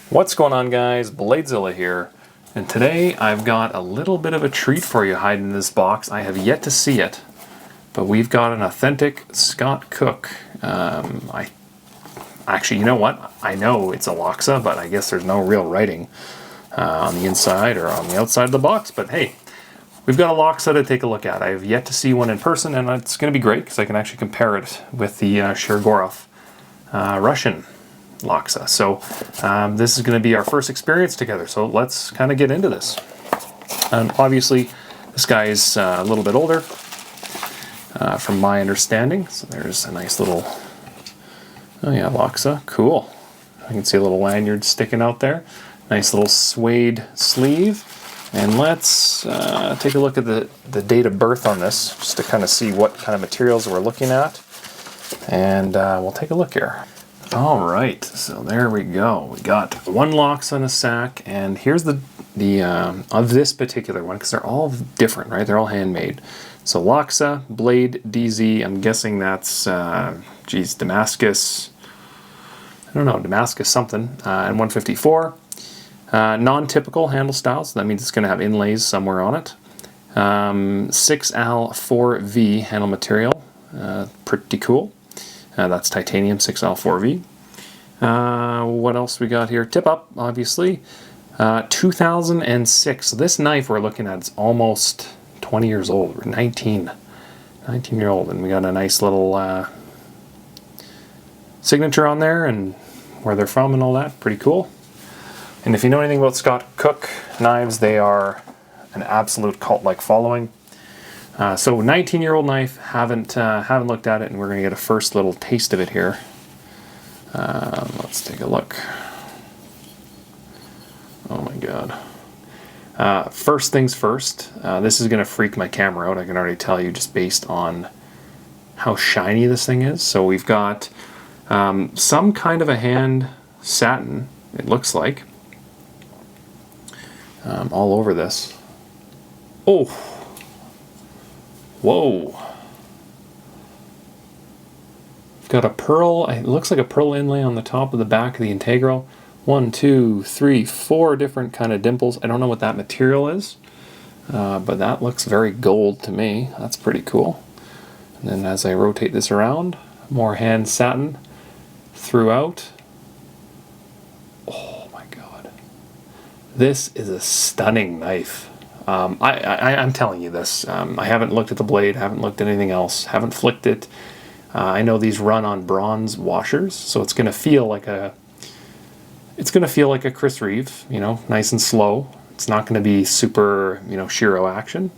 What's going on, guys? Bladezilla here, and today I've got a little bit of a treat for you hiding in this box. I have yet to see it, but we've got an authentic Scott Cook. Actually, you know what? I know it's a Lochsa, but I guess there's no real writing on the inside or on the outside of the box. But hey, we've got a Lochsa to take a look at. I have yet to see one in person, and it's going to be great because I can actually compare it with the Shergorov Russian Lochsa. So this is going to be our first experience together, so let's kind of get into this. And obviously this guy is a little bit older from my understanding, so there's a nice little, oh yeah, Lochsa, cool. I can see a little lanyard sticking out there, nice little suede sleeve. And let's take a look at the date of birth on this, just to kind of see what kind of materials we're looking at, and we'll take a look here. All right, so there we go. We got one Lochsa in a sack, and here's the of this particular one, because they're all different, right? They're all handmade. So Lochsa, Bladezilla, I'm guessing that's, Damascus, I don't know, Damascus something, and 154. Non-typical handle style, so that means it's going to have inlays somewhere on it. 6Al4V handle material, pretty cool. That's titanium 6L4V. What else we got here? Tip up, obviously. 2006. So this knife we're looking at is almost 20 years old. We're 19-year-old. And we got a nice little signature on there and where they're from and all that. Pretty cool. And if you know anything about Scott Cook Knives, they are an absolute cult-like following. So 19-year-old knife, haven't looked at it, and we're going to get a first little taste of it here. Let's take a look. Oh my god. First things first, this is going to freak my camera out, I can already tell you, just based on how shiny this thing is. So we've got some kind of a hand satin, it looks like, all over this. Oh! Whoa. Got a pearl, it looks like a pearl inlay on the top of the back of the integral. 1, 2, 3, 4 different kind of dimples. I don't know what that material is, but that looks very gold to me. That's pretty cool. And then as I rotate this around, more hand satin throughout. Oh my god. This is a stunning knife. I'm telling you this. I haven't looked at the blade, haven't looked at anything else, haven't flicked it. I know these run on bronze washers, so it's going to feel like a Chris Reeve, you know, nice and slow. It's not going to be super, you know, Shiro action,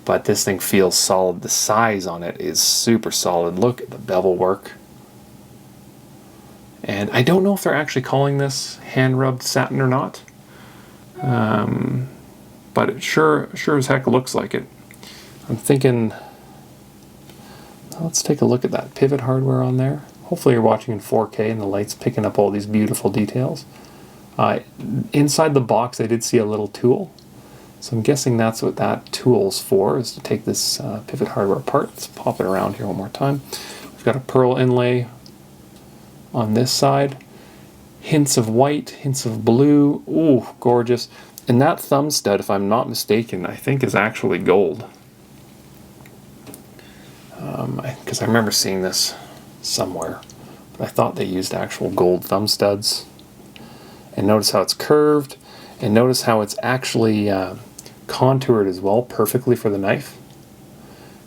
but this thing feels solid. The size on it is super solid. Look at the bevel work. And I don't know if they're actually calling this hand rubbed satin or not. But it sure as heck looks like it. I'm thinking, let's take a look at that pivot hardware on there. Hopefully you're watching in 4K and the light's picking up all these beautiful details. Inside the box I did see a little tool. So I'm guessing that's what that tool's for, is to take this pivot hardware apart. Let's pop it around here one more time. We've got a pearl inlay on this side. Hints of white, hints of blue. Ooh, gorgeous. And that thumb stud, if I'm not mistaken, I think is actually gold. Because I remember seeing this somewhere. But I thought they used actual gold thumb studs. And notice how it's curved. And notice how it's actually contoured as well, perfectly for the knife.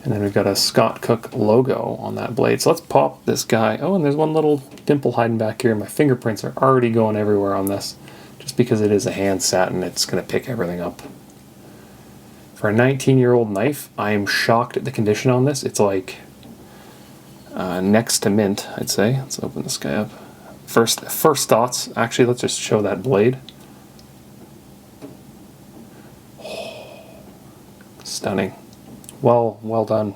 And then we've got a Scott Cook logo on that blade. So let's pop this guy. Oh, and there's one little dimple hiding back here. My fingerprints are already going everywhere on this. Just because it is a hand satin, it's going to pick everything up. For a 19-year-old knife, I am shocked at the condition on this. It's like next to mint, I'd say. Let's open this guy up. First thoughts. Actually, let's just show that blade. Oh, stunning. Well done.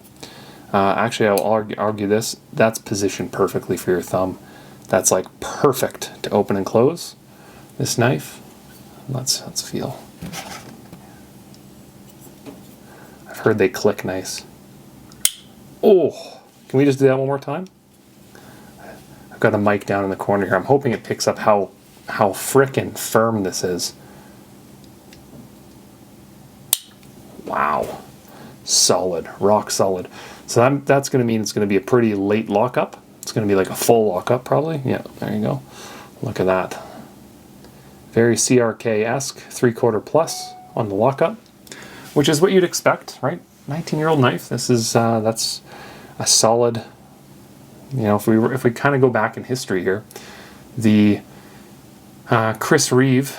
Actually, I'll argue this. That's positioned perfectly for your thumb. That's like perfect to open and close this knife. Let's feel. I've heard they click nice. Oh, can we just do that one more time? I've got a mic down in the corner here. I'm hoping it picks up how how frickin' firm this is. Wow. Solid, rock solid. So that's going to mean it's going to be a pretty late lockup. It's going to be like a full lockup probably. Yeah, there you go. Look at that. Very CRK-esque, 3/4 plus on the lockup, which is what you'd expect, right? 19-year-old knife. This is that's a solid. You know, if we kind of go back in history here, the Chris Reeve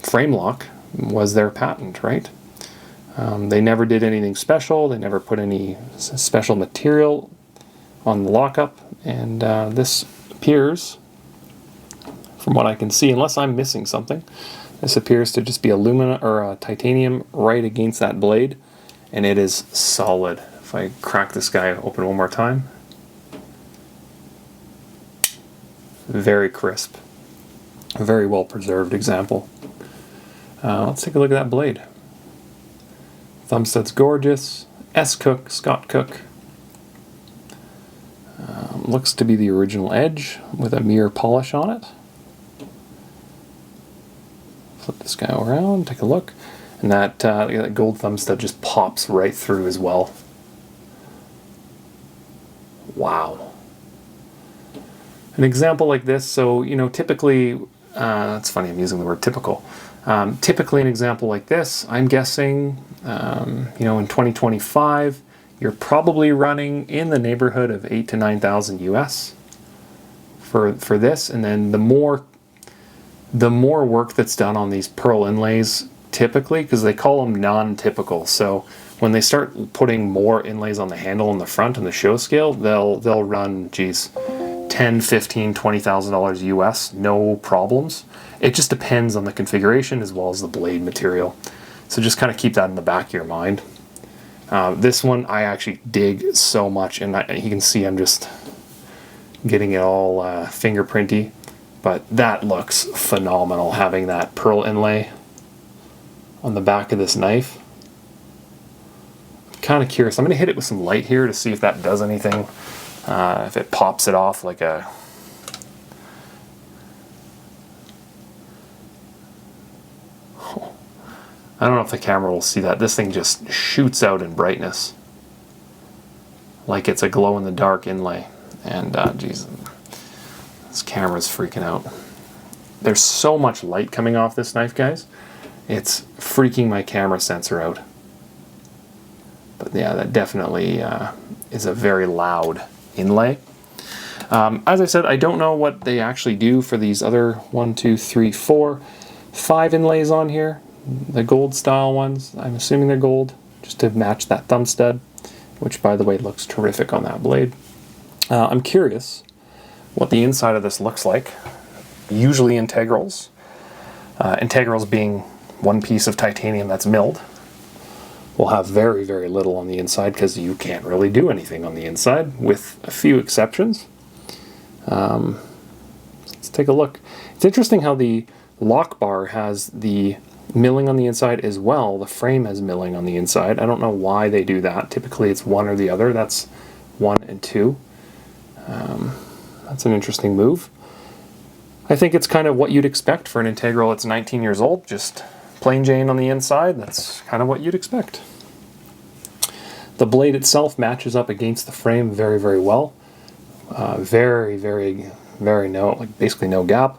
frame lock was their patent, right? They never did anything special. They never put any special material on the lockup, and this appears, from what I can see, unless I'm missing something, this appears to just be aluminum or titanium right against that blade, and it is solid. If I crack this guy open one more time, very crisp, a very well preserved example. Let's take a look at that blade. Thumb stud's gorgeous. Scott Cook. Looks to be the original edge with a mirror polish on it. Flip this guy around, take a look. And that gold thumb stud just pops right through as well. Wow. An example like this, so, you know, typically, it's funny I'm using the word typical. Typically an example like this, I'm guessing, you know, in 2025, you're probably running in the neighborhood of 8,000 to 9,000 US for this, and then the more work that's done on these pearl inlays, typically, because they call them non-typical, so when they start putting more inlays on the handle in the front and the show scale, they'll run, geez, $10,000, $15,000, $20,000 US, no problems. It just depends on the configuration as well as the blade material. So just kind of keep that in the back of your mind. This one I actually dig so much, and you can see I'm just getting it all fingerprinty, but that looks phenomenal, having that pearl inlay on the back of this knife. I'm kind of curious. I'm going to hit it with some light here to see if that does anything, if it pops it off like a... I don't know if the camera will see that. This thing just shoots out in brightness, like it's a glow-in-the-dark inlay. And, geez, this camera's freaking out. There's so much light coming off this knife, guys. It's freaking my camera sensor out. But yeah, that definitely is a very loud inlay. As I said, I don't know what they actually do for these other 1, 2, 3, 4, 5 inlays on here. The gold style ones, I'm assuming they're gold, just to match that thumb stud, which by the way looks terrific on that blade. I'm curious what the inside of this looks like. Usually integrals. Integrals being one piece of titanium that's milled. Will have very, very little on the inside because you can't really do anything on the inside, with a few exceptions. Let's take a look. It's interesting how the lock bar has the milling on the inside as well. The frame has milling on the inside. I don't know why they do that. Typically it's one or the other. That's 1 and 2. That's an interesting move. I think it's kind of what you'd expect for an integral that's 19 years old. Just plain Jane on the inside. That's kind of what you'd expect. The blade itself matches up against the frame very, very well. Very, very, very basically no gap.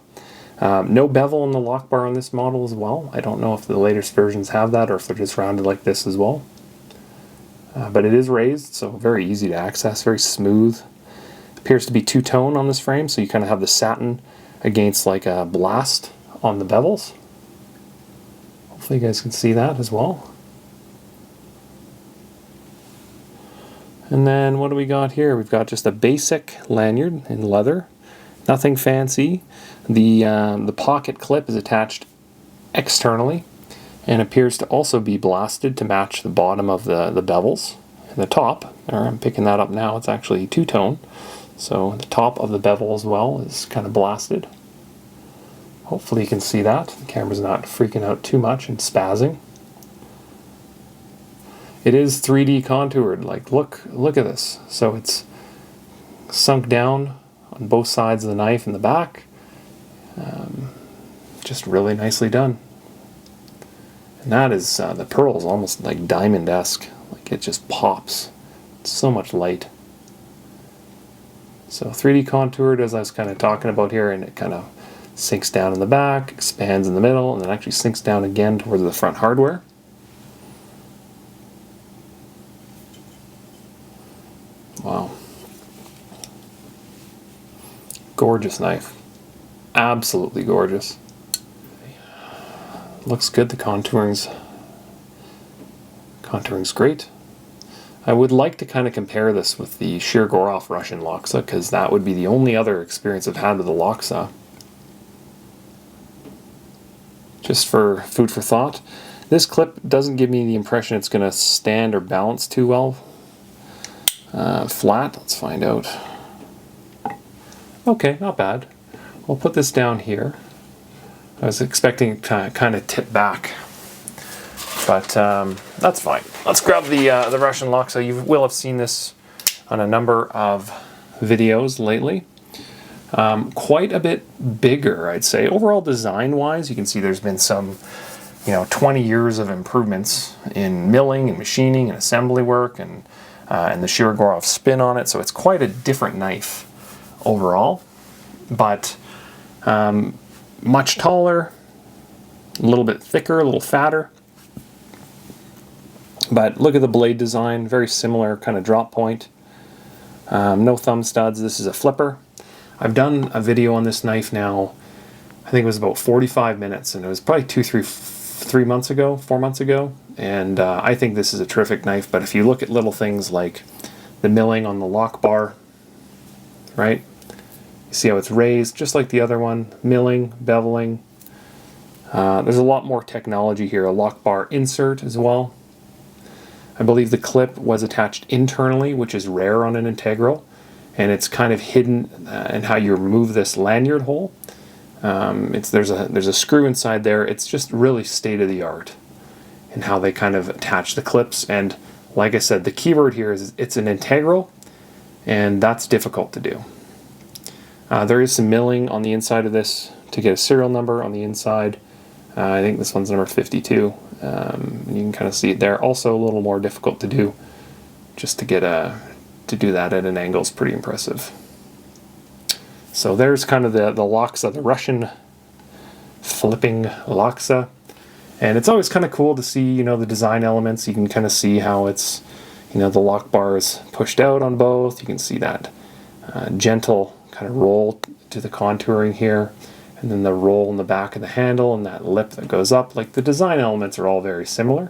No bevel in the lock bar on this model as well. I don't know if the latest versions have that or if they're just rounded like this as well. But it is raised, so very easy to access, very smooth. Appears to be two-tone on this frame, so you kind of have the satin against like a blast on the bevels. Hopefully you guys can see that as well. And then what do we got here? We've got just a basic lanyard in leather. Nothing fancy. The pocket clip is attached externally and appears to also be blasted to match the bottom of the bevels. And the top, or I'm picking that up now, it's actually two-tone. So the top of the bevel as well is kind of blasted. Hopefully you can see that. The camera's not freaking out too much and spazzing. It is 3D contoured. Like, look at this. So it's sunk down on both sides of the knife in the back, just really nicely done. And that is, the pearl is almost like diamond-esque. Like it just pops. It's so much light. So 3D contoured, as I was kind of talking about here, and it kind of sinks down in the back, expands in the middle, and then actually sinks down again towards the front hardware. Wow. Gorgeous knife. Absolutely gorgeous. Looks good. The contourings. Contouring's great. I would like to kind of compare this with the Shirgorov Russian Lochsa, because that would be the only other experience I've had with the Lochsa. Just for food for thought. This clip doesn't give me the impression it's going to stand or balance too well. Flat, let's find out. Okay, not bad. We'll put this down here. I was expecting it to kind of tip back, but that's fine. Let's grab the Russian Lochsa. You will have seen this on a number of videos lately. Quite a bit bigger, I'd say. Overall design-wise, you can see there's been some, 20 years of improvements in milling and machining and assembly work and the Shirogorov spin on it. So it's quite a different knife overall, but much taller, a little bit thicker, a little fatter. But look at the blade design, very similar kind of drop point. No thumb studs. This is a flipper. I've done a video on this knife now, I think it was about 45 minutes, and it was probably 4 months ago, and I think this is a terrific knife. But if you look at little things like the milling on the lock bar, right? You see how it's raised, just like the other one, milling, beveling. There's a lot more technology here, a lock bar insert as well. I believe the clip was attached internally, which is rare on an integral, and it's kind of hidden in how you remove this lanyard hole. There's a screw inside there. It's just really state-of-the-art in how they kind of attach the clips. And like I said, the keyword here is it's an integral, and that's difficult to do. There is some milling on the inside of this to get a serial number on the inside. I think this one's number 52. And you can kind of see it there. Also a little more difficult to do. Just to get to do that at an angle is pretty impressive. So there's kind of the Lochsa, the Russian flipping Lochsa. And it's always kind of cool to see, the design elements. You can kind of see how it's, the lock bar is pushed out on both. You can see that gentle kind of roll to the contouring here. And then the roll in the back of the handle and that lip that goes up. Like, the design elements are all very similar,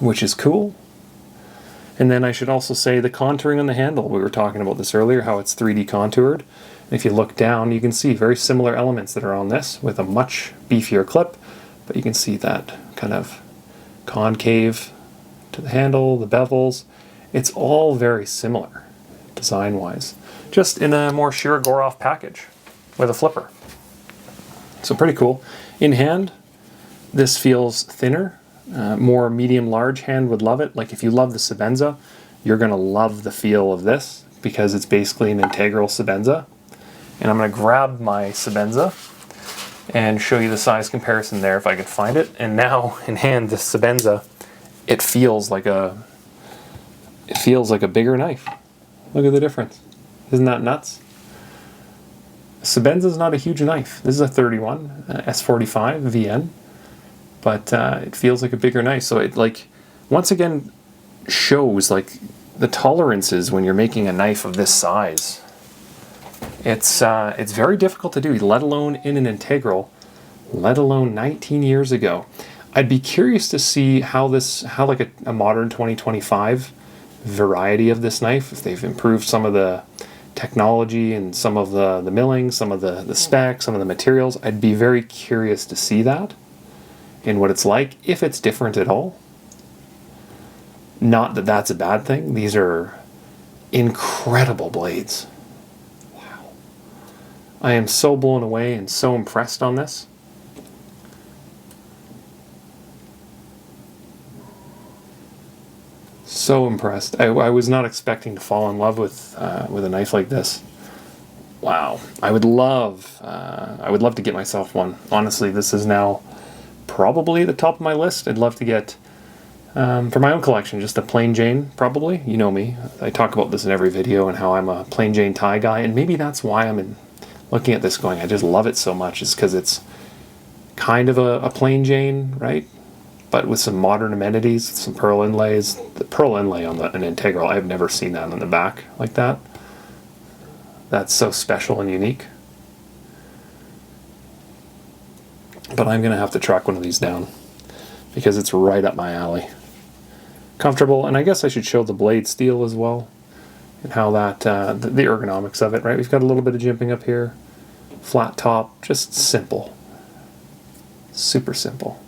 which is cool. And then I should also say the contouring on the handle. We were talking about this earlier, how it's 3D contoured. And if you look down, you can see very similar elements that are on this with a much beefier clip. But you can see that kind of concave to the handle, the bevels. It's all very similar design-wise, just in a more Shirogorov package with a flipper. So pretty cool. In hand, this feels thinner. More medium-large hand would love it. Like, if you love the Sebenza, you're going to love the feel of this because it's basically an integral Sebenza. And I'm going to grab my Sebenza and show you the size comparison there if I can find it. And now, in hand, this Sebenza, it feels like a bigger knife. Look at the difference. Isn't that nuts? Sebenza is not a huge knife. This is a 31 S45 VN, but it feels like a bigger knife. So it, like, once again shows like the tolerances when you're making a knife of this size. It's very difficult to do, let alone in an integral, let alone 19 years ago. I'd be curious to see how like a modern 2025 variety of this knife, if they've improved some of the technology and some of the milling, some of the specs, some of the materials. I'd be very curious to see that and what it's like, if it's different at all. Not that that's a bad thing. These are incredible blades. Wow. I am so blown away and so impressed on this. So impressed. I was not expecting to fall in love with a knife like this. Wow, I would love to get myself one. Honestly, this is now probably at the top of my list. I'd love to get, for my own collection, just a plain Jane, probably. You know me. I talk about this in every video and how I'm a plain Jane tie guy, and maybe that's why I'm looking at this going, I just love it so much, is because it's kind of a plain Jane, right? But with some modern amenities, some pearl inlays. The pearl inlay on an integral, I've never seen that on the back like that. That's so special and unique. But I'm going to have to track one of these down because it's right up my alley. Comfortable, and I guess I should show the blade steel as well and how that, the ergonomics of it, right? We've got a little bit of jimping up here, flat top, just simple. Super simple.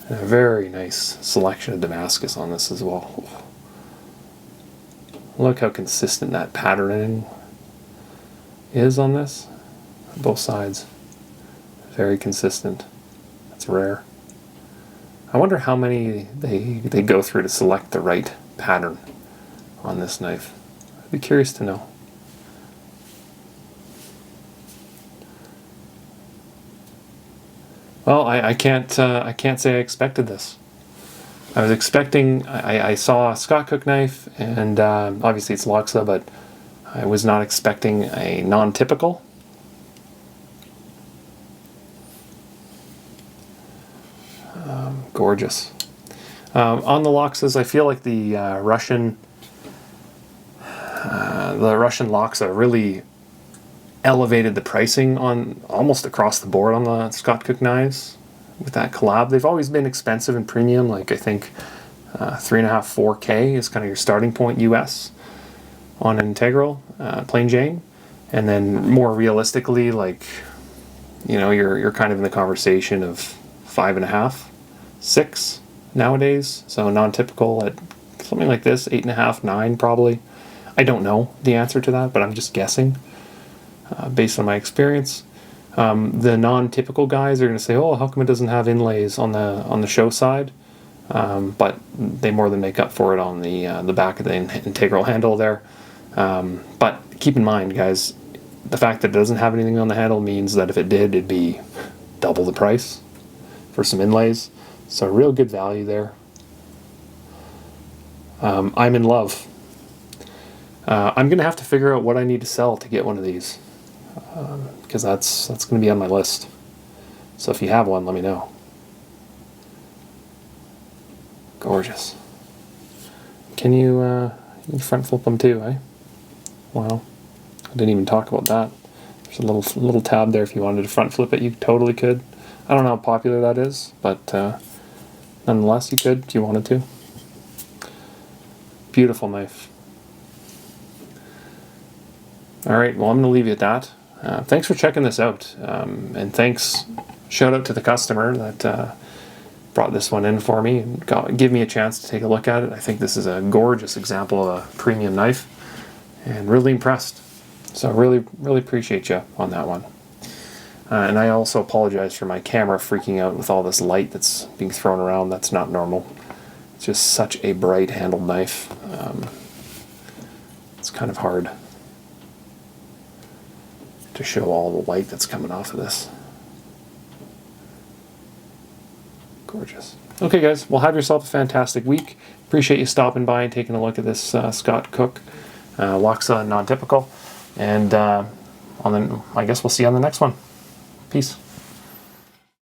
And a very nice selection of Damascus on this as well. Look how consistent that patterning is on this. Both sides. Very consistent. That's rare. I wonder how many they go through to select the right pattern on this knife. I'd be curious to know. Well, I can't say I expected this. I was expecting, I saw a Scott Cook knife, and obviously it's Lochsa, but I was not expecting a non-typical. Gorgeous. On the Lochsas, I feel like the Russian Lochsa really elevated the pricing on almost across the board on the Scott Cook knives with that collab. They've always been expensive and premium, like I think 3.5, 4K is kind of your starting point US on an integral, plain Jane. And then more realistically, like, you know, you're kind of in the conversation of 5.5, 6 nowadays. So non-typical at something like this, 8.5, 9 probably. I don't know the answer to that, but I'm just guessing based on my experience. The non-typical guys are going to say, "Oh, how come it doesn't have inlays on the show side?" But they more than make up for it on the back of the integral handle there. But keep in mind, guys, the fact that it doesn't have anything on the handle means that if it did, it'd be double the price for some inlays. So real good value there. I'm in love. I'm going to have to figure out what I need to sell to get one of these. Because that's going to be on my list. So if you have one, let me know. Gorgeous. Can you front flip them too, eh? Wow. I didn't even talk about that. There's a little tab there if you wanted to front flip it, you totally could. I don't know how popular that is, but nonetheless, you could if you wanted to. Beautiful knife. Alright, well, I'm going to leave you at that. Thanks for checking this out, and thanks, shout out to the customer that brought this one in for me and give me a chance to take a look at it. I think this is a gorgeous example of a premium knife, and really impressed. So really appreciate you on that one. And I also apologize for my camera freaking out with all this light that's being thrown around. That's not normal. It's just such a bright handled knife. It's kind of hard to show all the light that's coming off of this. Gorgeous. Okay guys, well, have yourself a fantastic week. Appreciate you stopping by and taking a look at this Scott Cook Lochsa non-typical. And I guess we'll see you on the next one. Peace.